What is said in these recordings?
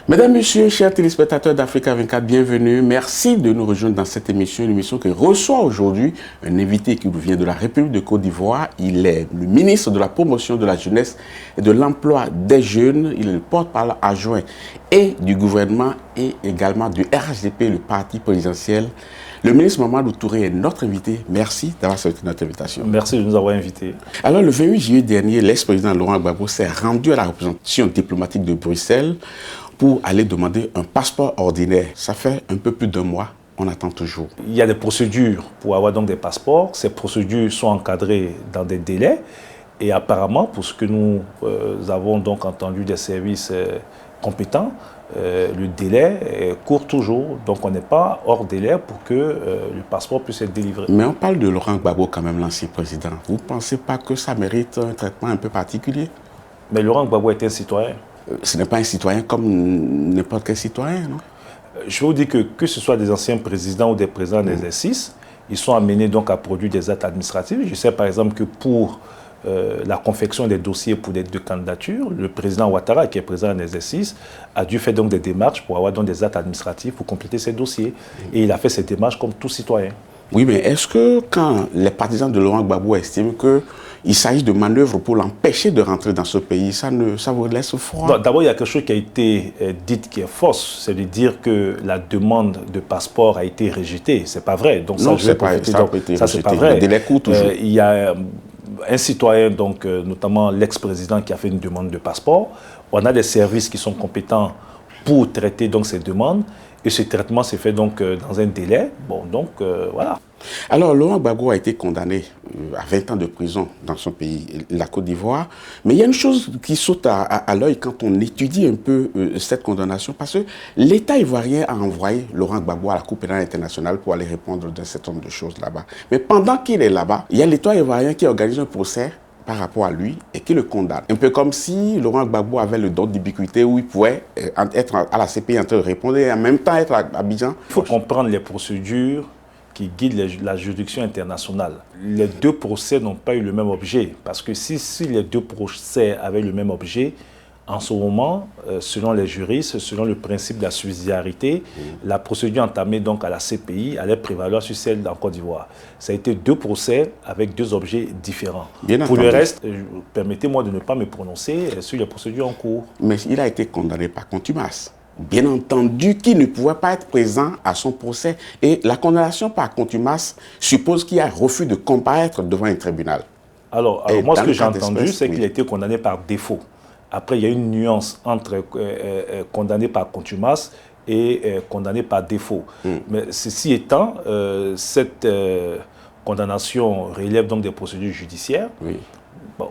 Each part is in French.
Mesdames, Messieurs, chers téléspectateurs d'Africa 24, bienvenue. Merci de nous rejoindre dans cette émission, une émission qui reçoit aujourd'hui un invité qui nous vient de la République de Côte d'Ivoire. Il est le ministre de la Promotion de la Jeunesse et de l'Emploi des Jeunes. Il est le porte-parole adjoint et du gouvernement et également du RHDP, le parti présidentiel. Le ministre Mamadou Touré est notre invité. Merci d'avoir accepté notre invitation. Merci de nous avoir invités. Alors, le 28 juillet dernier, l'ex-président Laurent Gbagbo s'est rendu à la représentation diplomatique de Bruxelles pour aller demander un passeport ordinaire. Ça fait un peu plus d'un mois, on attend toujours. Il y a des procédures pour avoir donc des passeports. Ces procédures sont encadrées dans des délais. Et apparemment, pour ce que nous avons donc entendu des services compétents, le délai court toujours. Donc on n'est pas hors délai pour que le passeport puisse être délivré. Mais on parle de Laurent Gbagbo quand même, l'ancien président. Vous ne pensez pas que ça mérite un traitement un peu particulier? Mais Laurent Gbagbo est un citoyen. Ce n'est pas un citoyen comme n'importe quel citoyen, non? Je veux vous dire que ce soit des anciens présidents ou des présidents d'exercice, ils sont amenés donc à produire des actes administratifs. Je sais par exemple que pour la confection des dossiers pour des deux candidatures, le président Ouattara, qui est président en exercice, a dû faire donc des démarches pour avoir donc des actes administratifs pour compléter ces dossiers. Et il a fait ces démarches comme tout citoyen. Oui, mais est-ce que quand les partisans de Laurent Gbagbo estiment qu'il s'agit de manœuvres pour l'empêcher de rentrer dans ce pays, ça vous laisse froid? D'abord, il y a quelque chose qui a été dit qui est fausse, c'est de dire que la demande de passeport a été rejetée. C'est pas vrai. Donc, non, ça c'est pas vrai. Le délai court toujours. Il y a un citoyen, donc, notamment l'ex-président, qui a fait une demande de passeport. On a des services qui sont compétents pour traiter donc ces demandes. Et ce traitement s'est fait donc dans un délai. Bon, donc voilà. Alors, Laurent Gbagbo a été condamné à 20 ans de prison dans son pays, la Côte d'Ivoire. Mais il y a une chose qui saute à l'œil quand on étudie un peu cette condamnation, parce que l'État ivoirien a envoyé Laurent Gbagbo à la Cour pénale internationale pour aller répondre d'un certain nombre de choses là-bas. Mais pendant qu'il est là-bas, il y a l'État ivoirien qui organise un procès par rapport à lui et qui le condamne. Un peu comme si Laurent Gbagbo avait le don d'ubiquité où il pouvait être à la CPI en train de répondre et en même temps être à Abidjan. Il faut comprendre les procédures qui guident la juridiction internationale. Les deux procès n'ont pas eu le même objet, parce que si les deux procès avaient le même objet, en ce moment, selon les juristes, selon le principe de la subsidiarité, la procédure entamée donc à la CPI allait prévaloir sur celle en Côte d'Ivoire. Ça a été deux procès avec deux objets différents. Pour le reste, permettez-moi de ne pas me prononcer sur les procédures en cours. Mais il a été condamné par contumace. Bien entendu qu'il ne pouvait pas être présent à son procès. Et la condamnation par contumace suppose qu'il y a un refus de comparaître devant un tribunal. Alors moi, ce que j'ai entendu, c'est qu'il a été condamné par défaut. Après, il y a une nuance entre condamné par contumace et condamné par défaut. Mais ceci étant, cette condamnation relève donc des procédures judiciaires. Oui. Bon,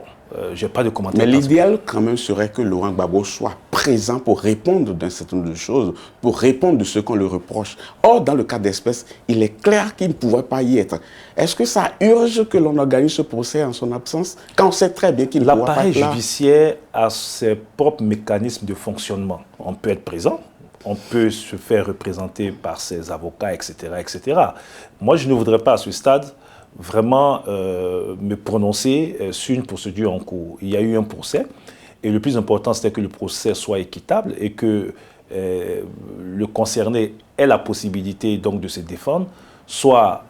je n'ai pas de commentaire. Mais l'idéal quand même serait que Laurent Gbagbo soit présent pour répondre d'un certain nombre de choses, pour répondre de ce qu'on le reproche. Or, dans le cas d'espèce, il est clair qu'il ne pouvait pas y être. Est-ce que ça urge que l'on organise ce procès en son absence, quand on sait très bien qu'il ne pourra pas être là? L'appareil judiciaire a ses propres mécanismes de fonctionnement. On peut être présent, on peut se faire représenter par ses avocats, etc., etc. Moi, je ne voudrais pas à ce stade vraiment me prononcer sur une procédure en cours. Il y a eu un procès et le plus important, c'est que le procès soit équitable et que le concerné ait la possibilité donc de se défendre, soit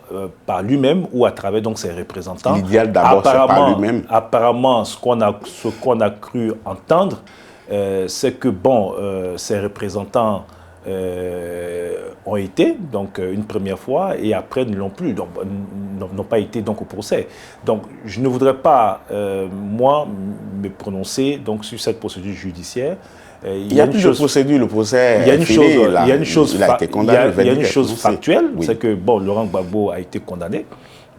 par lui-même ou à travers donc ses représentants. L'idéal d'abord, c'est par lui-même. Apparemment, ce qu'on a cru entendre, c'est que bon, ses représentants ont été donc une première fois et après ne l'ont plus, donc n'ont pas été donc au procès. Donc je ne voudrais pas moi me prononcer donc sur cette procédure judiciaire. Il y a plus de procédure, le procès. Il y a une chose, il y a une chose, il a été condamné. il y a une chose factuelle, oui. C'est que bon, Laurent Gbagbo a été condamné.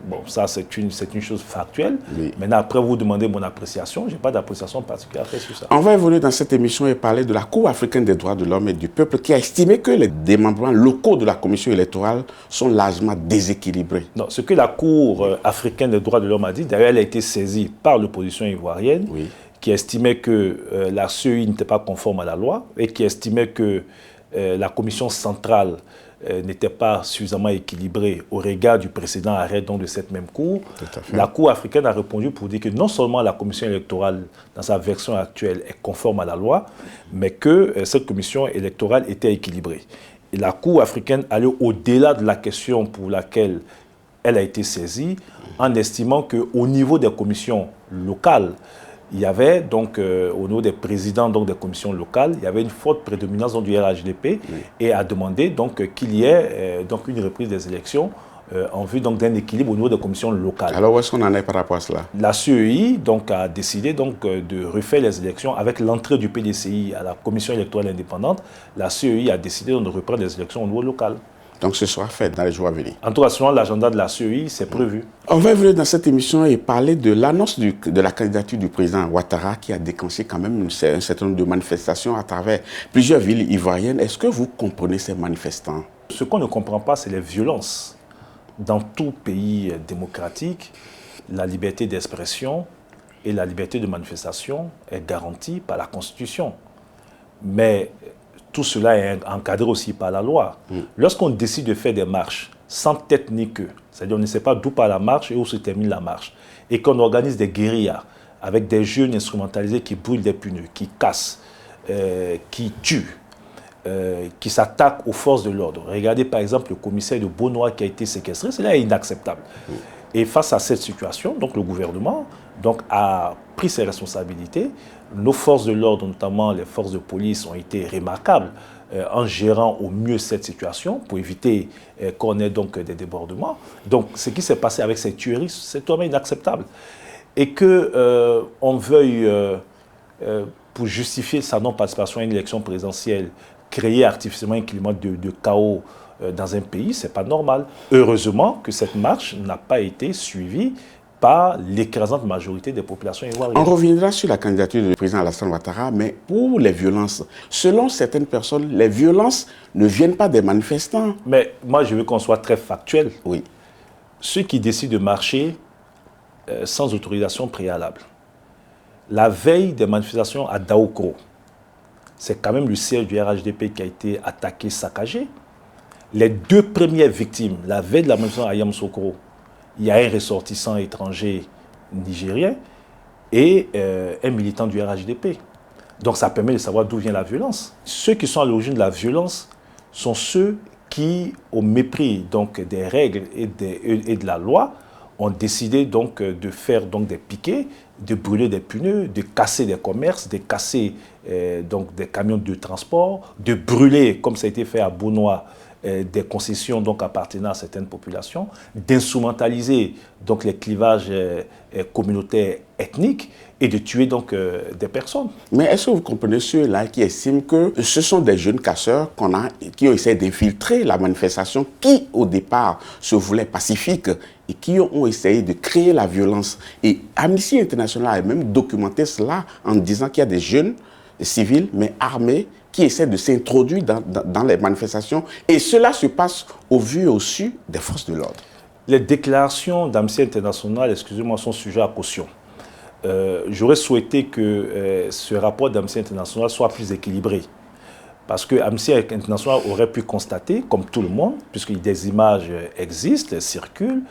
Bon, ça, c'est une chose factuelle. Oui. Maintenant, après, vous demandez mon appréciation. Je n'ai pas d'appréciation particulière à faire sur ça. On va évoluer dans cette émission et parler de la Cour africaine des droits de l'homme et du peuple qui a estimé que les démembrements locaux de la commission électorale sont largement déséquilibrés. Non, ce que la Cour africaine des droits de l'homme a dit, d'ailleurs, elle a été saisie par l'opposition ivoirienne, oui, qui estimait que la CEI n'était pas conforme à la loi et qui estimait que la commission centrale n'était pas suffisamment équilibré au regard du précédent arrêt donc, de cette même Cour. La Cour africaine a répondu pour dire que non seulement la commission électorale, dans sa version actuelle, est conforme à la loi, mais que cette commission électorale était équilibrée. Et la Cour africaine allait au-delà de la question pour laquelle elle a été saisie, en estimant qu'au niveau des commissions locales, il y avait donc, au niveau des présidents donc, des commissions locales, il y avait une forte prédominance donc, du RHDP et a demandé donc, qu'il y ait donc, une reprise des élections en vue d'un équilibre au niveau des commissions locales. Alors où est-ce qu'on en est par rapport à cela? La CEI donc, a décidé donc, de refaire les élections avec l'entrée du PDCI à la commission électorale indépendante. La CEI a décidé donc, de reprendre les élections au niveau local. Donc ce sera fait dans les jours à venir. En tout cas, selon l'agenda de la CEI, c'est prévu. On va venir dans cette émission et parler de l'annonce de la candidature du président Ouattara qui a déclenché quand même un certain nombre de manifestations à travers plusieurs villes ivoiriennes. Est-ce que vous comprenez ces manifestants? Ce qu'on ne comprend pas, c'est les violences. Dans tout pays démocratique, la liberté d'expression et la liberté de manifestation est garantie par la Constitution. Mais tout cela est encadré aussi par la loi. Lorsqu'on décide de faire des marches sans tête ni queue, c'est-à-dire on ne sait pas d'où part la marche et où se termine la marche, et qu'on organise des guérillas avec des jeunes instrumentalisés qui brûlent des pneus, qui cassent, qui tuent, qui s'attaquent aux forces de l'ordre. Regardez par exemple le commissaire de Beaunois qui a été séquestré, cela est inacceptable. Et face à cette situation, donc, le gouvernement donc, a pris ses responsabilités. Nos forces de l'ordre, notamment les forces de police, ont été remarquables en gérant au mieux cette situation pour éviter qu'on ait donc des débordements. Donc ce qui s'est passé avec ces tueries, c'est totalement inacceptable. Et qu'on veuille, pour justifier sa non-participation à une élection présidentielle, créer artificiellement un climat de chaos dans un pays, ce n'est pas normal. Heureusement que cette marche n'a pas été suivie par l'écrasante majorité des populations ivoiriennes. On reviendra sur la candidature du président Alassane Ouattara, mais pour les violences, selon certaines personnes, les violences ne viennent pas des manifestants. Mais moi, je veux qu'on soit très factuel. Oui. Ceux qui décident de marcher sans autorisation préalable, la veille des manifestations à Daoukro, c'est quand même le siège du RHDP qui a été attaqué, saccagé. Les deux premières victimes, la veille de la manifestation à Yamoussoukro, il y a un ressortissant étranger nigérien et un militant du RHDP. Donc ça permet de savoir d'où vient la violence. Ceux qui sont à l'origine de la violence sont ceux qui, au mépris donc, des règles et de la loi, ont décidé donc, de faire donc, des piquets, de brûler des pneus, de casser des commerces, de casser donc, des camions de transport, de brûler, comme ça a été fait à Beaunois, des concessions donc, appartenant à certaines populations, d'instrumentaliser donc, les clivages communautaires ethniques et de tuer donc, des personnes. Mais est-ce que vous comprenez ceux-là qui estiment que ce sont des jeunes casseurs qui ont essayé d'infiltrer la manifestation qui, au départ, se voulait pacifique et qui ont essayé de créer la violence? Et Amnesty International a même documenté cela en disant qu'il y a des jeunes civils, mais armés, qui essaient de s'introduire dans les manifestations. Et cela se passe au vu et au su des forces de l'ordre. Les déclarations d'Amnesty International, excusez-moi, sont sujets à caution. J'aurais souhaité que ce rapport d'Amnesty International soit plus équilibré. Parce que Amnesty International aurait pu constater, comme tout le monde, puisque des images existent, circulent,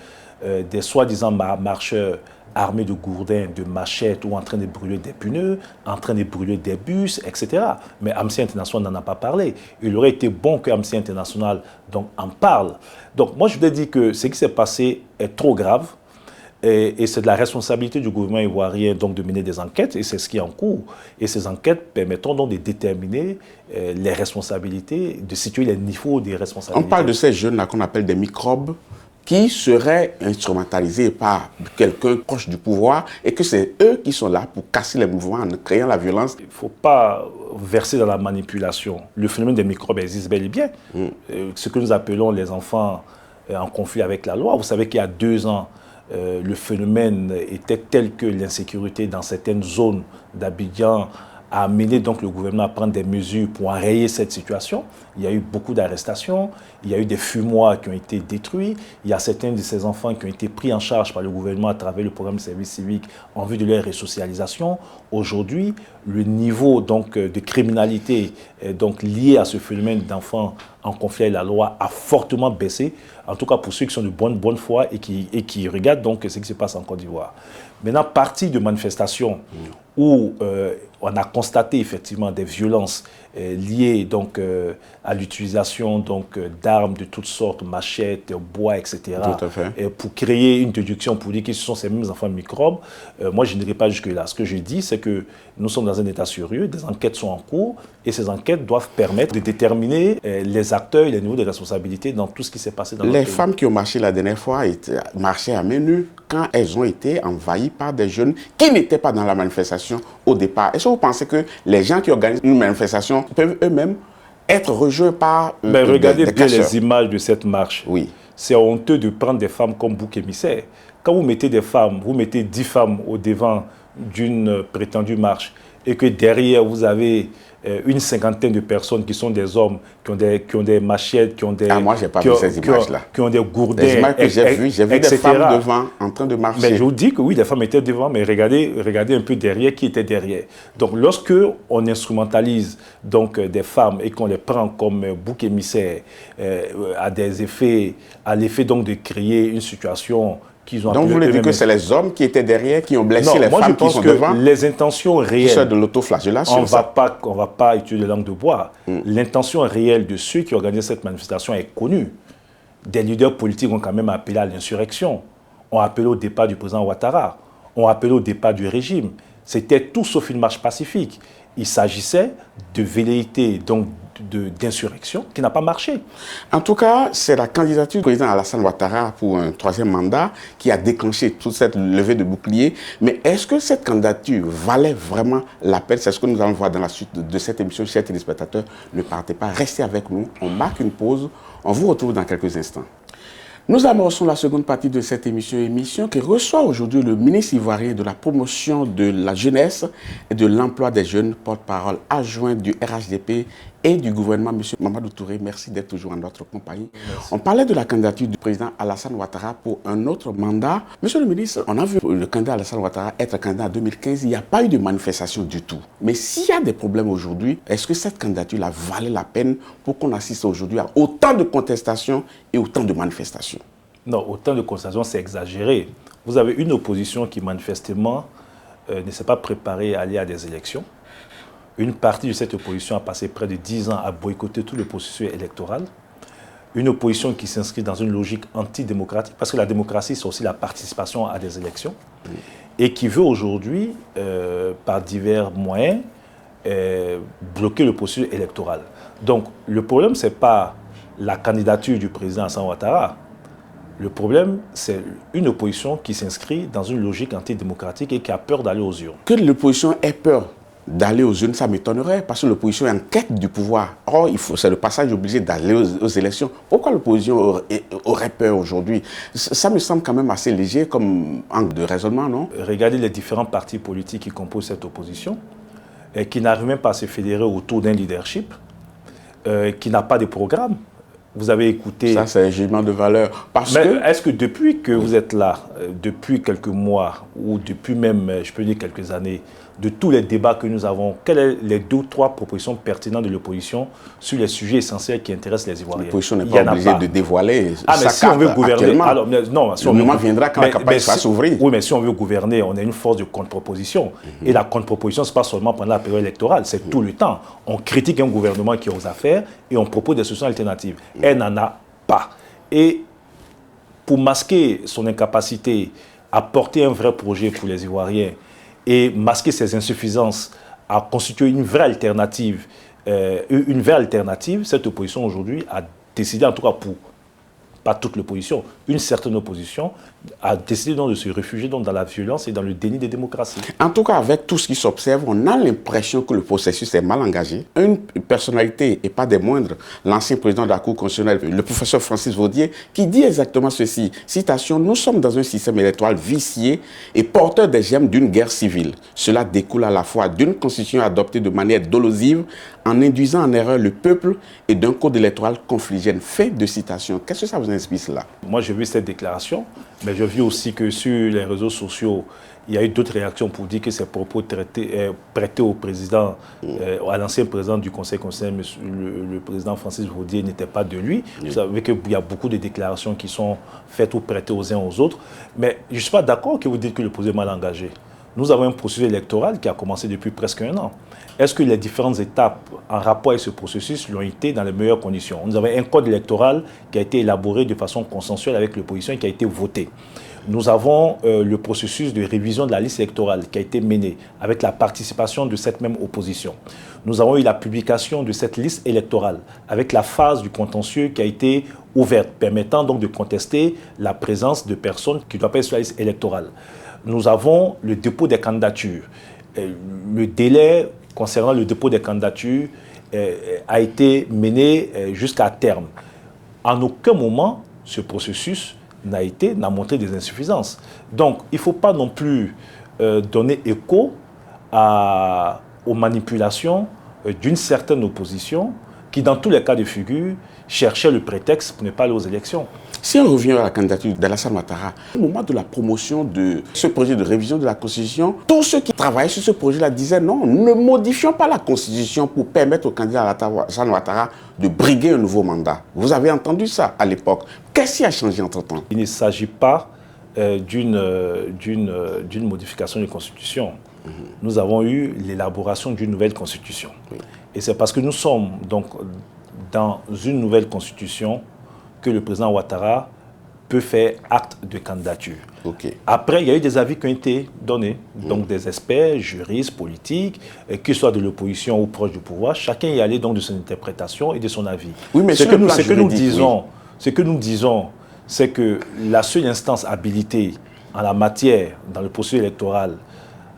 des soi-disant marcheurs armés de gourdins, de machettes ou en train de brûler des pneus, en train de brûler des bus, etc. Mais Amnesty International n'en a pas parlé. Il aurait été bon que Amnesty International donc, en parle. Donc moi je voudrais dire que ce qui s'est passé est trop grave et c'est de la responsabilité du gouvernement ivoirien donc, de mener des enquêtes et c'est ce qui est en cours. Et ces enquêtes permettront donc de déterminer les responsabilités, de situer les niveaux des responsabilités. On parle de ces jeunes-là qu'on appelle des microbes qui seraient instrumentalisés par quelqu'un proche du pouvoir et que c'est eux qui sont là pour casser les mouvements en créant la violence. Il ne faut pas verser dans la manipulation. Le phénomène des microbes existe bel et bien. Ce que nous appelons les enfants en conflit avec la loi. Vous savez qu'il y a 2 ans, le phénomène était tel que l'insécurité dans certaines zones d'Abidjan a amené donc le gouvernement à prendre des mesures pour enrayer cette situation. Il y a eu beaucoup d'arrestations, il y a eu des fumoirs qui ont été détruits, il y a certains de ces enfants qui ont été pris en charge par le gouvernement à travers le programme de service civique en vue de leur resocialisation. Aujourd'hui, le niveau donc, de criminalité donc, lié à ce phénomène d'enfants en conflit avec la loi a fortement baissé, en tout cas pour ceux qui sont de bonne foi et qui regardent donc ce qui se passe en Côte d'Ivoire. Maintenant, partie de manifestations où on a constaté effectivement des violences liées donc, à l'utilisation d'armes de toutes sortes, machettes, bois, etc. Tout à fait. Et pour créer une déduction pour dire que ce sont ces mêmes enfants microbes. Moi, je n'irai pas jusque-là. Ce que je dis, c'est que nous sommes dans un état sérieux, des enquêtes sont en cours et ces enquêtes doivent permettre de déterminer les acteurs et les niveaux de responsabilité dans tout ce qui s'est passé dans notre pays. Les femmes qui ont marché la dernière fois marchaient à main nue quand elles ont été envahies par des jeunes qui n'étaient pas dans la manifestation au départ. Est-ce que vous pensez que les gens qui organisent une manifestation peuvent eux-mêmes être rejoints par Mais regardez des bien casseurs? les images de cette marche. Oui. C'est honteux de prendre des femmes comme bouc émissaire. Quand vous mettez des femmes, vous mettez 10 femmes au devant d'une prétendue marche et que derrière vous avez une cinquantaine de personnes qui sont des hommes, qui ont des machettes, qui ont des... Ah, moi, j'ai pas vu ces images-là. Qui ont des gourdins, Les images que j'ai vues des femmes devant, en train de marcher. Mais je vous dis que oui, les femmes étaient devant, mais regardez un peu derrière qui était derrière. Donc, lorsque on instrumentalise donc, des femmes et qu'on les prend comme bouc émissaire à l'effet donc de créer une situation qu'ils ont... Donc, vous voulez dire que c'est les hommes qui étaient derrière, qui ont blessé les femmes qui sont devant? Les intentions réelles... C'est de l'autoflagellation. On ne va pas utiliser de langue de bois. L'intention réelle de ceux qui organisent cette manifestation est connue. Des leaders politiques ont quand même appelé à l'insurrection, ont appelé au départ du président Ouattara, ont appelé au départ du régime. C'était tout sauf une marche pacifique. Il s'agissait de velléité, donc d'insurrection, qui n'a pas marché. En tout cas, c'est la candidature du président Alassane Ouattara pour un troisième mandat qui a déclenché toute cette levée de bouclier. Mais est-ce que cette candidature valait vraiment la peine? C'est ce que nous allons voir dans la suite de cette émission. Chers téléspectateurs, ne partez pas, restez avec nous. On marque une pause. On vous retrouve dans quelques instants. Nous amorçons la seconde partie de cette émission qui reçoit aujourd'hui le ministre ivoirien de la promotion de la jeunesse et de l'emploi des jeunes, porte-parole adjoint du RHDP et du gouvernement, M. Mamadou Touré. Merci d'être toujours en notre compagnie. Merci. On parlait de la candidature du président Alassane Ouattara pour un autre mandat. Monsieur le ministre, on a vu le candidat Alassane Ouattara être candidat en 2015. Il n'y a pas eu de manifestation du tout. Mais s'il y a des problèmes aujourd'hui, est-ce que cette candidature valait la peine pour qu'on assiste aujourd'hui à autant de contestations et autant de manifestations? Non, autant de contestations, c'est exagéré. Vous avez une opposition qui manifestement ne s'est pas préparée à aller à des élections. Une partie de cette opposition a passé près de 10 ans à boycotter tout le processus électoral. Une opposition qui s'inscrit dans une logique antidémocratique, parce que la démocratie, c'est aussi la participation à des élections, et qui veut aujourd'hui, par divers moyens, bloquer le processus électoral. Donc, le problème, ce n'est pas la candidature du président Alassane Ouattara. Le problème, c'est une opposition qui s'inscrit dans une logique antidémocratique et qui a peur d'aller aux urnes. Que l'opposition ait peur d'aller aux urnes, ça m'étonnerait, parce que l'opposition est en quête du pouvoir. Or, c'est le passage obligé d'aller aux élections. Pourquoi l'opposition aurait peur aujourd'hui? Ça me semble quand même assez léger comme angle de raisonnement, non? Regardez les différents partis politiques qui composent cette opposition, et qui n'arrivent même pas à se fédérer autour d'un leadership, qui n'a pas de programme. Vous avez écouté... Ça, c'est un jugement de valeur. Est-ce que depuis que vous êtes là, depuis quelques mois, ou depuis même, je peux dire quelques années, de tous les débats que nous avons, quelles sont les 2 ou 3 propositions pertinentes de l'opposition sur les sujets essentiels qui intéressent les Ivoiriens? L'opposition n'est pas obligée de dévoiler mais si on veut gouverner... Alors, non, si le moment viendra quand la campagne va s'ouvrir. Oui, mais si on veut gouverner, on a une force de contre-proposition. Et la contre-proposition, ce n'est pas seulement pendant la période électorale, c'est tout le temps. On critique un gouvernement qui est aux affaires et on propose des solutions alternatives. Elle n'en a pas. Et pour masquer son incapacité à porter un vrai projet pour les Ivoiriens et masquer ses insuffisances à constituer une vraie alternative, cette opposition aujourd'hui a décidé, en tout cas pour pas toute l'opposition, une certaine opposition, a décidé donc de se réfugier donc dans la violence et dans le déni des démocraties. En tout cas, avec tout ce qui s'observe, on a l'impression que le processus est mal engagé. Une personnalité, et pas des moindres, l'ancien président de la Cour constitutionnelle, le professeur Francis Vaudier, qui dit exactement ceci, citation, « Nous sommes dans un système électoral vicié et porteur des germes d'une guerre civile. Cela découle à la fois d'une constitution adoptée de manière dolosive en induisant en erreur le peuple et d'un code électoral confligène. » Fait de citation. Qu'est-ce que ça vous inspire cela? Moi, j'ai vu cette déclaration, mais j'ai vu aussi que sur les réseaux sociaux, il y a eu d'autres réactions pour dire que ces propos prêtés au président, à l'ancien président du Conseil constitutionnel, le président Francis Vaudier, n'étaient pas de lui. Vous savez qu'il y a beaucoup de déclarations qui sont faites ou prêtées aux uns aux autres. Mais je ne suis pas d'accord que vous dites que le processus est mal engagé. Nous avons un processus électoral qui a commencé depuis presque un an. Est-ce que les différentes étapes en rapport avec ce processus l'ont été dans les meilleures conditions? Nous avons un code électoral qui a été élaboré de façon consensuelle avec l'opposition et qui a été voté. Nous avons le processus de révision de la liste électorale qui a été mené avec la participation de cette même opposition. Nous avons eu la publication de cette liste électorale avec la phase du contentieux qui a été ouverte, permettant donc de contester la présence de personnes qui ne doivent pas être sur la liste électorale. Nous avons le dépôt des candidatures. Le délai concernant le dépôt des candidatures a été mené jusqu'à terme. En aucun moment, ce processus n'a montré des insuffisances. Donc, il ne faut pas non plus donner écho aux manipulations d'une certaine opposition qui, dans tous les cas de figure, cherchait le prétexte pour ne pas aller aux élections. Si on revient à la candidature d'Alassane Ouattara, au moment de la promotion de ce projet de révision de la Constitution, tous ceux qui travaillaient sur ce projet-là disaient non, ne modifions pas la Constitution pour permettre au candidat Alassane Ouattara de briguer un nouveau mandat. Vous avez entendu ça à l'époque. Qu'est-ce qui a changé entre-temps? Il ne s'agit pas d'une modification de la Constitution. Nous avons eu l'élaboration d'une nouvelle Constitution. Oui. Et c'est parce que nous sommes donc dans une nouvelle Constitution que le président Ouattara peut faire acte de candidature. Okay. Après, il y a eu des avis qui ont été donnés, donc des experts, juristes, politiques, qu'ils soient de l'opposition ou proches du pouvoir. Chacun y allait donc de son interprétation et de son avis. Oui, mais ce que nous disons, c'est que la seule instance habilitée en la matière, dans le processus électoral,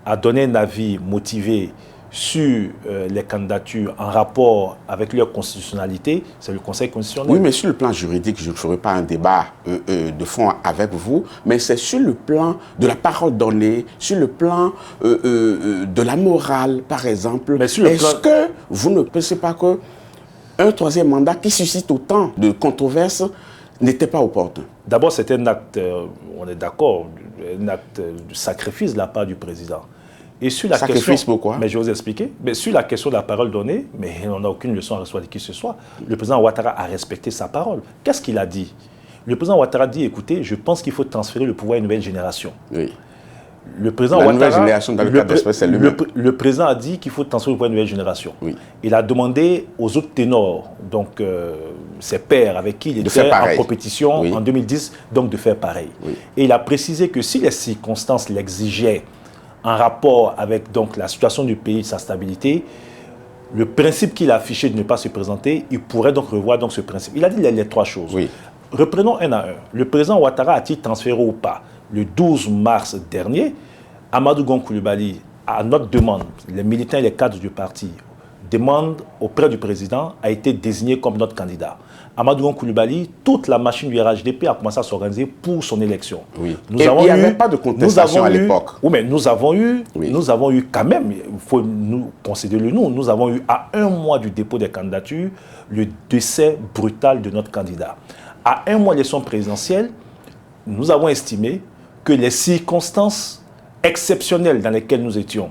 à donner un avis motivé sur les candidatures en rapport avec leur constitutionnalité, c'est le Conseil constitutionnel. Oui, mais sur le plan juridique, je ne ferai pas un débat de fond avec vous, mais c'est sur le plan de la parole donnée, sur le plan de la morale, par exemple. Est-ce que vous ne pensez pas qu'un troisième mandat qui suscite autant de controverses n'était pas opportun? D'abord, c'est un acte, on est d'accord, un acte de sacrifice de la part du président. Et sur la sacrifice, pourquoi? Mais je vais vous expliquer. Mais sur la question de la parole donnée, mais on n'a aucune leçon à recevoir de qui que ce soit. Le président Ouattara a respecté sa parole. Qu'est-ce qu'il a dit? Le président Ouattara dit, écoutez, je pense qu'il faut transférer le pouvoir à une nouvelle génération. Oui. Le président Ouattara, nouvelle génération, dans le cadre d'espèce, c'est le président a dit qu'il faut transférer le pouvoir à une nouvelle génération. Oui. Il a demandé aux autres ténors, donc ses pairs avec qui il était en compétition en 2010, donc de faire pareil. Oui. Et il a précisé que si les circonstances l'exigeaient, en rapport avec donc, la situation du pays, sa stabilité, le principe qu'il a affiché de ne pas se présenter, il pourrait donc revoir donc, ce principe. Il a dit les trois choses. Oui. Reprenons un à un. Le président Ouattara a-t-il transféré ou pas? Le 12 mars dernier, Amadou Gon Coulibaly, à notre demande, les militants et les cadres du parti demandent auprès du président, a été désigné comme notre candidat. Amadou Gon Coulibaly, toute la machine du RHDP a commencé à s'organiser pour son élection. Oui. Il n'y avait pas de contestation à l'époque. Oui, mais nous avons eu quand même, il faut nous concéder le nom, nous avons eu à un mois du dépôt des candidatures le décès brutal de notre candidat. À un mois de l'élection présidentielle, nous avons estimé que les circonstances exceptionnelles dans lesquelles nous étions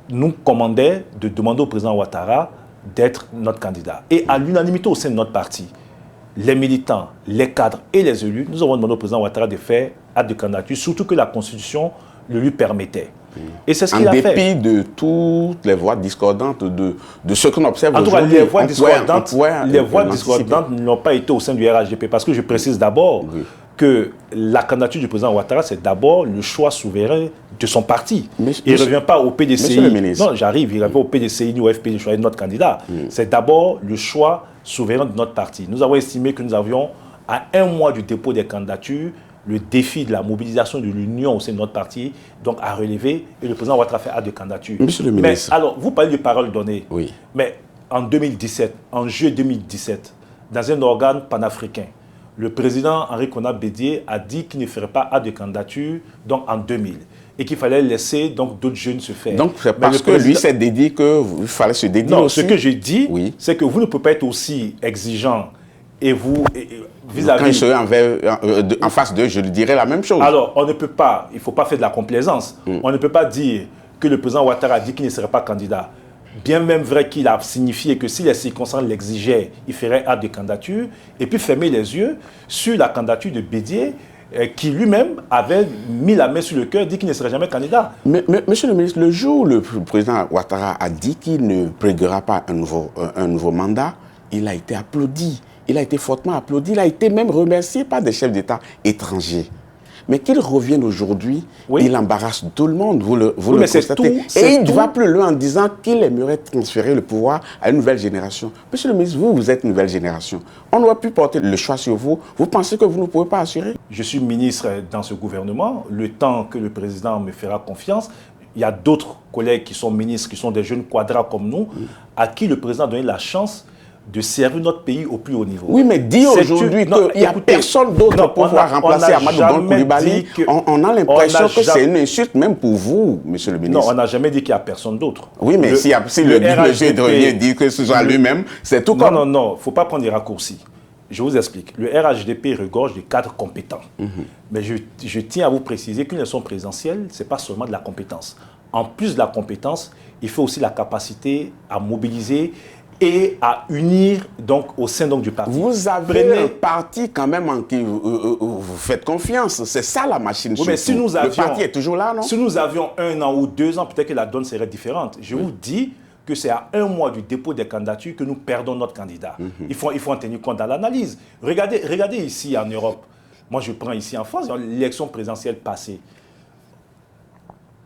nous commandaient de demander au président Ouattara d'être notre candidat. Et à l'unanimité au sein de notre parti, les militants, les cadres et les élus, nous avons demandé au président Ouattara de faire acte de candidature, surtout que la Constitution le lui permettait. Et c'est ce qu'il a fait. En dépit de toutes les voix discordantes de ce qu'on observe aujourd'hui. En tout cas, les voix discordantes n'ont pas été au sein du RHDP. Parce que je précise d'abord que la candidature du président Ouattara, c'est d'abord le choix souverain de son parti. Il ne revient pas au PDCI. Non, j'arrive. Il ne revient pas au PDCI ni au FPD de choisir notre candidat. C'est d'abord le choix souverain de notre parti. Nous avons estimé que nous avions, à un mois du dépôt des candidatures, le défi de la mobilisation de l'union au sein de notre parti, donc à relever, et le président Ouattara fait acte de candidature. Monsieur le ministre. Mais alors, vous parlez de paroles données. Oui. Mais en 2017, en juillet 2017, dans un organe panafricain, le président Henri Konan Bédié a dit qu'il ne ferait pas acte de candidature donc en 2000 et qu'il fallait laisser donc d'autres jeunes se faire. Donc c'est parce que lui s'est dédié qu'il fallait se dédier aussi. Non, ce que j'ai dit, c'est que vous ne pouvez pas être aussi exigeant et vous, vis-à-vis... Quand je serai en face d'eux, je lui dirai la même chose. Alors, on ne peut pas, il ne faut pas faire de la complaisance. On ne peut pas dire que le président Ouattara a dit qu'il ne serait pas candidat. Bien même vrai qu'il a signifié que si les circonstances l'exigeaient, il ferait acte de candidature, et puis fermer les yeux sur la candidature de Bédié, qui lui-même avait mis la main sur le cœur, dit qu'il ne serait jamais candidat. Mais, monsieur le ministre, le jour où le président Ouattara a dit qu'il ne briguera pas un nouveau mandat, il a été applaudi. Il a été fortement applaudi. Il a été même remercié par des chefs d'État étrangers. Mais qu'il revienne aujourd'hui, il embarrasse tout le monde, vous le constatez. Et il va plus loin en disant qu'il aimerait transférer le pouvoir à une nouvelle génération. Monsieur le ministre, vous êtes une nouvelle génération. On ne doit plus porter le choix sur vous. Vous pensez que vous ne pouvez pas assurer? Je suis ministre dans ce gouvernement. Le temps que le président me fera confiance, il y a d'autres collègues qui sont ministres, qui sont des jeunes quadras comme nous, à qui le président a donné la chance de servir notre pays au plus haut niveau. Oui, mais dis aujourd'hui qu'il n'y a personne d'autre pour pouvoir remplacer Amadou Gon Coulibaly. On a l'impression que c'est une insulte même pour vous, monsieur le ministre. Non, on n'a jamais dit qu'il n'y a personne d'autre. Oui, mais si le monsieur revient dire que ce soit lui-même, c'est tout comme... Non, il ne faut pas prendre des raccourcis. Je vous explique. Le RHDP regorge de cadres compétents. Mais je tiens à vous préciser qu'une élection présidentielle, ce n'est pas seulement de la compétence. En plus de la compétence, il faut aussi la capacité à mobiliser et à unir donc au sein donc du parti. Vous avez un parti quand même en qui vous faites confiance. C'est ça la machine. Oui, mais si nous avions, le parti est toujours là, non? Si nous avions 1 an ou 2 ans, peut-être que la donne serait différente. Je vous dis que c'est à 1 mois du dépôt des candidatures que nous perdons notre candidat. Il faut en tenir compte dans l'analyse. Regardez ici en Europe. Moi, je prends ici en France, l'élection présidentielle passée.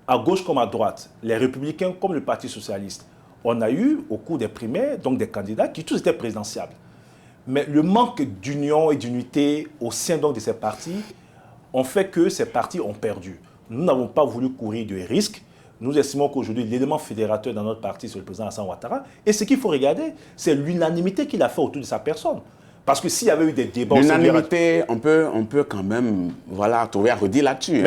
À gauche comme à droite, les Républicains comme le Parti Socialiste, on a eu, au cours des primaires, donc des candidats qui tous étaient présidentiables. Mais le manque d'union et d'unité au sein donc de ces partis ont fait que ces partis ont perdu. Nous n'avons pas voulu courir de risques. Nous estimons qu'aujourd'hui, l'élément fédérateur dans notre parti, c'est le président Alassane Ouattara. Et ce qu'il faut regarder, c'est l'unanimité qu'il a fait autour de sa personne. Parce que s'il y avait eu des débats... L'unanimité, on peut quand même trouver à redire là-dessus.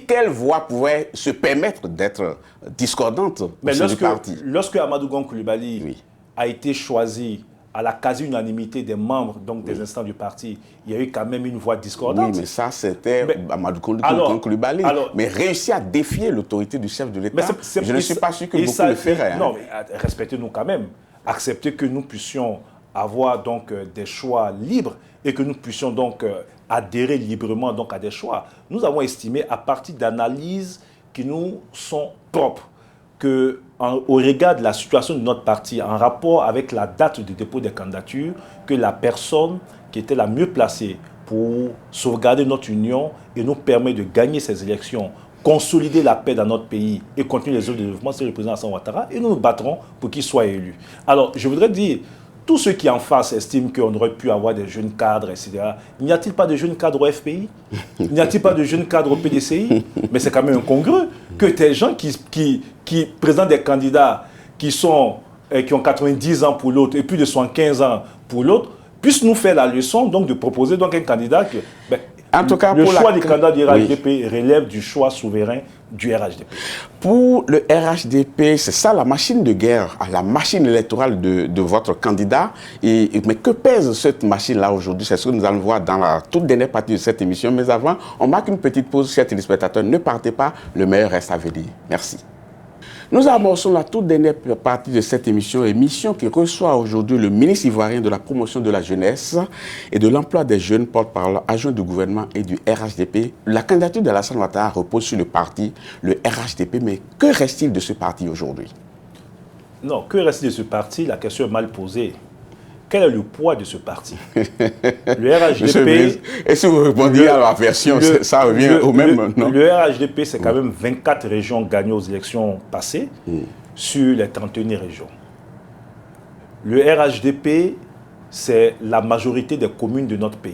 Quelle voix pouvait se permettre d'être discordante au sein du parti? Lorsque Amadou Gon Coulibaly a été choisi à la quasi-unanimité des membres donc des instances du parti, il y a eu quand même une voix discordante. Oui, mais ça, c'était Amadou Gon Coulibaly. Mais réussir à défier l'autorité du chef de l'État, je ne suis pas sûr que beaucoup le feraient. Non, mais respectez-nous quand même. Acceptez que nous puissions avoir donc des choix libres et que nous puissions donc adhérer librement donc à des choix. Nous avons estimé, à partir d'analyses qui nous sont propres, qu'au regard de la situation de notre parti, en rapport avec la date de dépôt des candidatures, que la personne qui était la mieux placée pour sauvegarder notre union et nous permettre de gagner ces élections, consolider la paix dans notre pays et continuer les œuvres de développement, c'est le président Alassane Ouattara, et nous nous battrons pour qu'il soit élu. Alors, je voudrais dire, tous ceux qui en face estiment qu'on aurait pu avoir des jeunes cadres, etc., n'y a-t-il pas de jeunes cadres au FPI? N'y a-t-il pas de jeunes cadres au PDCI? Mais c'est quand même incongru que des gens qui présentent des candidats qui ont 90 ans pour l'autre et plus de 75 ans pour l'autre puissent nous faire la leçon donc, de proposer donc, un candidat que... En tout cas, le choix des candidats du RHDP relève du choix souverain du RHDP. Pour le RHDP, c'est ça la machine de guerre, la machine électorale de votre candidat. Mais que pèse cette machine-là aujourd'hui? C'est ce que nous allons voir dans la toute dernière partie de cette émission. Mais avant, on marque une petite pause, chers téléspectateurs. Ne partez pas, le meilleur reste à venir. Merci. Nous amorçons la toute dernière partie de cette émission qui reçoit aujourd'hui le ministre ivoirien de la promotion de la jeunesse et de l'emploi des jeunes, porte-parole adjoint du gouvernement et du RHDP. La candidature d'Alassane Ouattara repose sur le parti, le RHDP, mais que reste-t-il de ce parti aujourd'hui? Non, que reste-t-il de ce parti? La question est mal posée. Quel est le poids de ce parti? Le RHDP... Et si vous répondiez à la version, ça revient au même, non? Le RHDP, c'est quand même 24 régions gagnées aux élections passées sur les 31 régions. Le RHDP, c'est la majorité des communes de notre pays.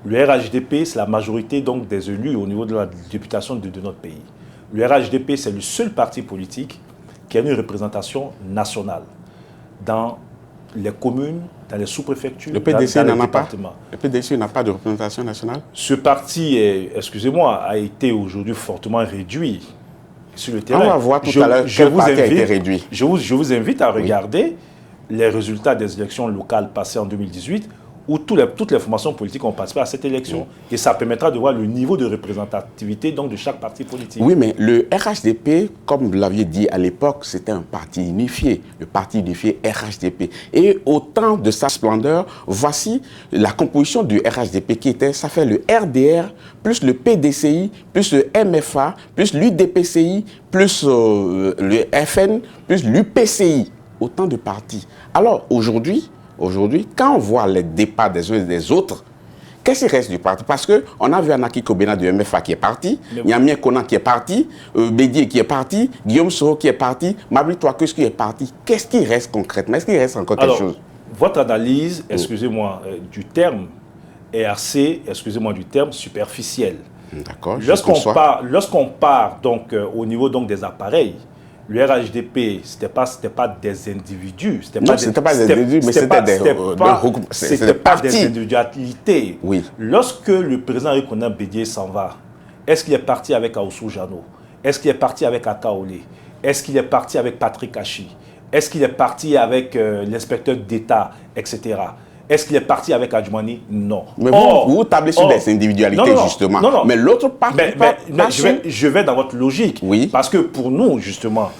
Le RHDP, c'est la majorité donc, des élus au niveau de la députation de notre pays. Le RHDP, c'est le seul parti politique qui a une représentation nationale dans les communes, dans les sous-préfectures, le PDC dans les départements. Le PDC n'a pas de représentation nationale? Ce parti, excusez-moi, a été aujourd'hui fortement réduit sur le terrain. On va voir tout à l'heure quel parti a été réduit. Je vous invite à regarder les résultats des élections locales passées en 2018, où toutes les formations politiques ont participé à cette élection. Et ça permettra de voir le niveau de représentativité donc, de chaque parti politique. Oui, mais le RHDP, comme vous l'aviez dit à l'époque, c'était un parti unifié, le parti unifié RHDP. Et au temps de sa splendeur, voici la composition du RHDP qui était, ça fait le RDR, plus le PDCI, plus le MFA, plus l'UDPCI, plus le FN, plus l'UPCI. Autant de partis. Alors aujourd'hui, quand on voit les départs des uns et des autres, qu'est-ce qui reste du parti? Parce qu'on a vu Anaki Kobena du MFA qui est parti, Yamien Kona qui est parti, Bédié qui est parti, Guillaume Soro qui est parti, Mabri Touakeus qui est parti. Qu'est-ce qui reste concrètement? Est-ce qu'il reste encore quelque chose? Votre analyse, excusez-moi, du terme ERC, excusez-moi du terme superficiel. D'accord. Lorsqu'on part donc, au niveau donc, des appareils, le RHDP, ce n'était pas des individus. Non, ce n'était pas des individus, mais c'était des individualités. Oui. Lorsque le président Rikonan Bédié s'en va, est-ce qu'il est parti avec Aoussou Jano? Est-ce qu'il est parti avec Akaolé? Est-ce qu'il est parti avec Patrick Hachi? Est-ce qu'il est parti avec l'inspecteur d'État, etc.? Est-ce qu'il est parti avec Adjoumani? Non. Mais vous tablez sur des individualités, justement. Non. Mais l'autre parti... Je vais dans votre logique. Oui. Parce que pour nous, justement,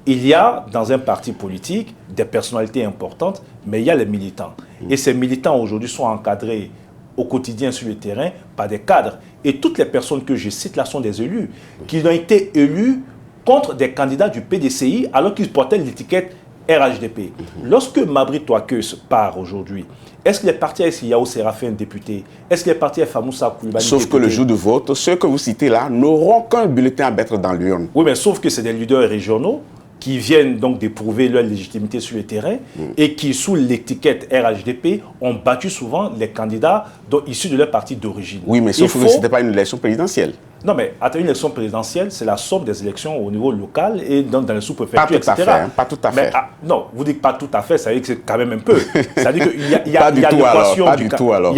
il y a dans un parti politique des personnalités importantes, mais il y a les militants. Et ces militants, aujourd'hui, sont encadrés au quotidien sur le terrain par des cadres. Et toutes les personnes que je cite là sont des élus, qui ont été élus contre des candidats du PDCI alors qu'ils portaient l'étiquette RHDP. Lorsque Mabri Touakeus part aujourd'hui, est-ce qu'il est parti avec Yao Séraphin, député? Est-ce qu'il est parti avec Famoussa Koulibaly, Sauf que le jour du vote, ceux que vous citez là n'auront qu'un bulletin à mettre dans l'urne. Oui, mais sauf que c'est des leaders régionaux qui viennent donc d'éprouver leur légitimité sur le terrain et qui, sous l'étiquette RHDP, ont battu souvent les candidats issus de leur parti d'origine. Oui, mais sauf que ce n'était pas une élection présidentielle. Non, mais une élection présidentielle, c'est la somme des élections au niveau local et dans les sous-préfectures, etc. Pas tout à fait. Mais, non, vous dites pas tout à fait, ça veut dire que c'est quand même un peu. Ça veut dire qu'il y a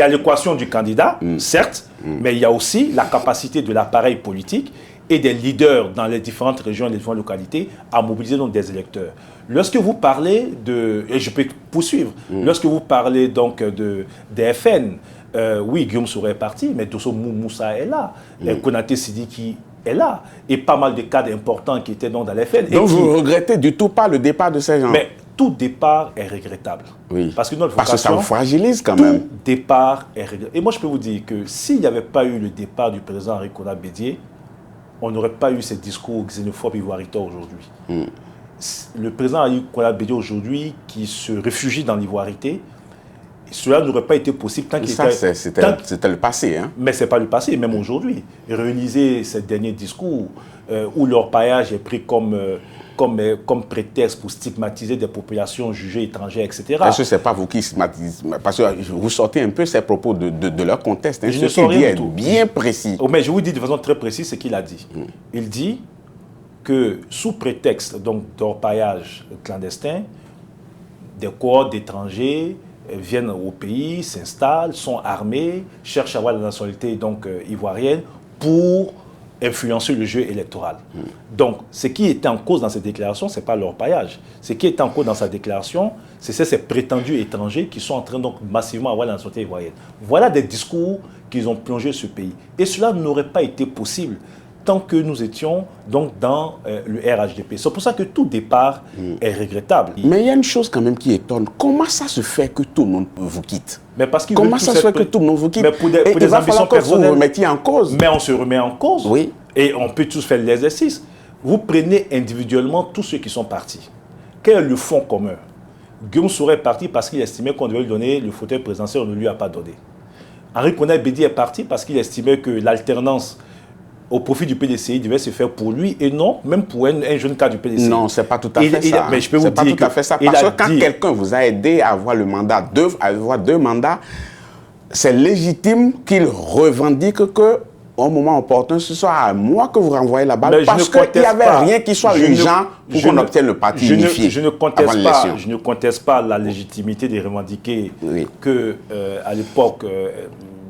l'équation du candidat, certes, mais il y a aussi la capacité de l'appareil politique et des leaders dans les différentes régions et les différentes localités à mobiliser donc des électeurs. Lorsque vous parlez de... Et je peux poursuivre. Lorsque vous parlez donc des FN, oui, Guillaume Soro est parti, mais Dosso Moussa est là. Konaté Sidiki est là. Et pas mal de cadres importants qui étaient donc dans les FN. Donc vous ne regrettez du tout pas le départ de ces gens? Mais tout départ est regrettable. Oui. Parce que notre ça vous fragilise quand tout même. Tout départ est regrettable. Et moi, je peux vous dire que s'il n'y avait pas eu le départ du président Rikonan Bédié, on n'aurait pas eu ces discours xénophobes ivoiritois aujourd'hui. Le président Rikonan Bédié aujourd'hui, qui se réfugie dans l'ivoirité, cela n'aurait pas été possible tant qu'il était... C'était le passé. Hein? Mais ce n'est pas le passé, même aujourd'hui. Réaliser ces derniers discours où leur paillage est pris comme prétexte pour stigmatiser des populations jugées étrangères, etc. Est-ce que ce n'est pas vous qui stigmatisez? Parce que vous sortez un peu ces propos de leur contexte. Hein? Je ne sors rien du tout. Bien précis. Mais je vous dis de façon très précise ce qu'il a dit. Il dit que sous prétexte d'orpaillage clandestin, des cohortes d'étrangers viennent au pays, s'installent, sont armés, cherchent à avoir la nationalité ivoirienne pour influencer le jeu électoral. Donc, ce qui était en cause dans cette déclaration, ce n'est pas l'orpaillage. Ce qui était en cause dans sa déclaration, c'est ces prétendus étrangers qui sont en train donc massivement d'avoir la nationalité ivoirienne. Voilà des discours qu'ils ont plongé ce pays. Et cela n'aurait pas été possible tant que nous étions donc dans le RHDP. C'est pour ça que tout départ est regrettable. Mais il y a une chose quand même qui étonne. Comment ça se fait que tout le monde vous quitte? Mais parce Comment ça se fait que tout le monde vous quitte? Mais pour des ambitions personnelles. Vous vous remettiez en cause. Mais on se remet en cause. Oui. Et on peut tous faire l'exercice. Vous prenez individuellement tous ceux qui sont partis. Quel est le fond commun? Guillaume Soro est parti parce qu'il estimait qu'on devait lui donner le fauteuil présidentiel, on ne lui a pas donné. Henri Konan Bédié est parti parce qu'il estimait que l'alternance au profit du PDCI devait se faire pour lui et non même pour un jeune cadre du PDCI. Non, ce n'est pas tout à fait ça. Mais je peux vous dire pas tout à fait ça. Parce que quand quelqu'un vous a aidé à avoir le mandat, à avoir deux mandats, c'est légitime qu'il revendique que au moment opportun, ce soit à moi que vous renvoyez la balle, parce qu'il n'y avait rien qui soit urgent pour qu'on obtienne le parti unifié. Je ne conteste pas la légitimité de revendiquer que à l'époque,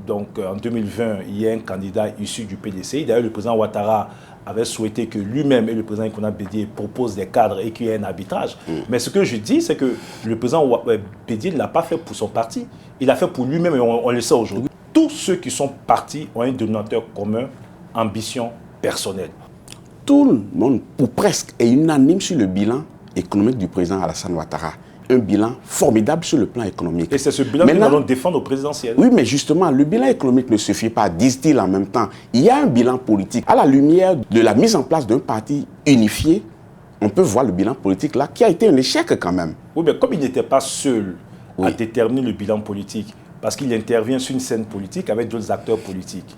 donc en 2020, il y a un candidat issu du PDCI. D'ailleurs, le président Ouattara avait souhaité que lui-même et le président Ikouna Bédié proposent des cadres et qu'il y ait un arbitrage. Mais ce que je dis, c'est que le président Bédié ne l'a pas fait pour son parti. Il l'a fait pour lui-même et on le sait aujourd'hui. Tous ceux qui sont partis ont un dénominateur commun, ambition personnelle. Tout le monde, ou presque, est unanime sur le bilan économique du président Alassane Ouattara. Un bilan formidable sur le plan économique. Et c'est ce bilan que nous allons défendre au présidentiel. Oui, mais justement, le bilan économique ne suffit pas, disent-ils en même temps. Il y a un bilan politique. À la lumière de la mise en place d'un parti unifié, on peut voir le bilan politique là, qui a été un échec quand même. Oui, mais comme il n'était pas seul à déterminer le bilan politique, parce qu'il intervient sur une scène politique avec d'autres acteurs politiques,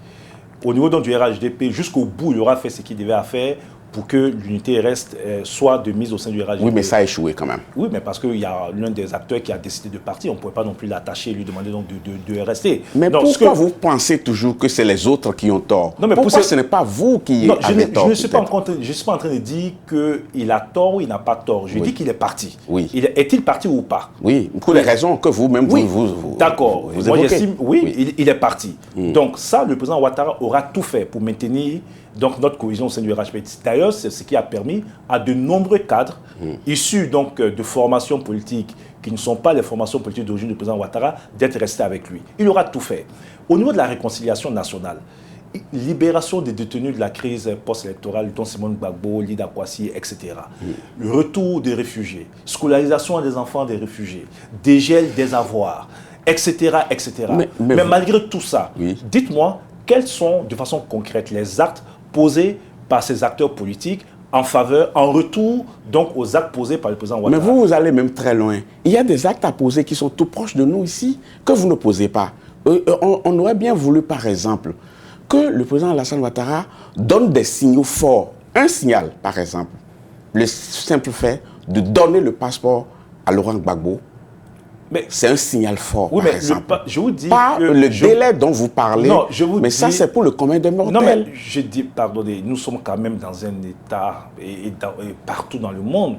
au niveau donc, du RHDP, jusqu'au bout, il aura fait ce qu'il devait faire pour que l'unité reste, soit de mise au sein du RHDP. Oui, mais ça a échoué quand même. Oui, mais parce qu'il y a l'un des acteurs qui a décidé de partir. On ne pouvait pas non plus l'attacher et lui demander donc de rester. Mais donc, pourquoi vous pensez toujours que c'est les autres qui ont tort? Non, mais pourquoi ce n'est pas vous qui avez tort? Je ne suis pas en train de dire qu'il a tort ou il n'a pas tort. Je dis qu'il est parti. Oui. Est-il parti ou pas? Oui, pour les raisons que vous-même vous d'accord. Moi, j'estime, il est parti. Donc ça, le président Ouattara aura tout fait pour maintenir donc, notre cohésion au sein du RHDP. D'ailleurs, c'est ce qui a permis à de nombreux cadres issus donc, de formations politiques qui ne sont pas les formations politiques d'origine du président Ouattara d'être restés avec lui. Il aura tout fait. Au niveau de la réconciliation nationale, libération des détenus de la crise post-électorale, dont Simone Gbagbo, Lida Kwasi, etc. Le retour des réfugiés, scolarisation des enfants des réfugiés, dégel des avoirs, etc. etc. Mais malgré tout ça, dites-moi, quels sont, de façon concrète, les actes posés par ces acteurs politiques en retour donc aux actes posés par le président Ouattara? Mais vous allez même très loin. Il y a des actes à poser qui sont tout proches de nous ici, que vous ne posez pas. On aurait bien voulu, par exemple, que le président Alassane Ouattara donne des signaux forts. Un signal, par exemple, le simple fait de donner le passeport à Laurent Gbagbo, c'est un signal fort, par exemple. Je vous dis pas le délai dont vous parlez, mais ça c'est pour le commun des mortels. Non, mais je dis, pardonnez, nous sommes quand même dans un état, et partout dans le monde,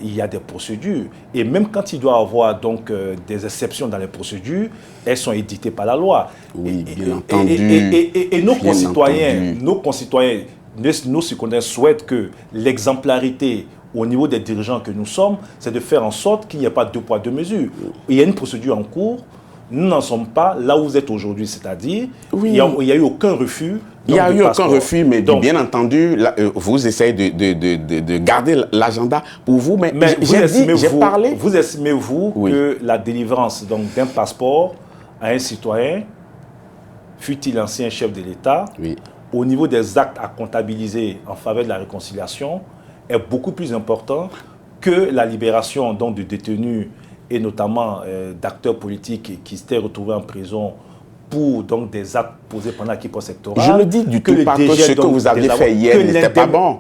il y a des procédures. Et même quand il doit y avoir donc, des exceptions dans les procédures, elles sont éditées par la loi. Oui, bien entendu. Et nos concitoyens, nos citoyens souhaitent que l'exemplarité au niveau des dirigeants que nous sommes, c'est de faire en sorte qu'il n'y ait pas deux poids, deux mesures. Il y a une procédure en cours, nous n'en sommes pas là où vous êtes aujourd'hui, c'est-à-dire il n'y a eu aucun refus. Il n'y a eu aucun refus, mais donc, bien entendu, là, vous essayez de garder l'agenda pour vous, mais vous estimez-vous que la délivrance d'un passeport à un citoyen, fût-il ancien chef de l'État, au niveau des actes à comptabiliser en faveur de la réconciliation, est beaucoup plus important que la libération donc, de détenus et notamment d'acteurs politiques qui s'étaient retrouvés en prison pour donc, des actes posés pendant l'équipe sectorale. Je ne dis du tout pas que ce que vous avez fait hier n'était pas bon.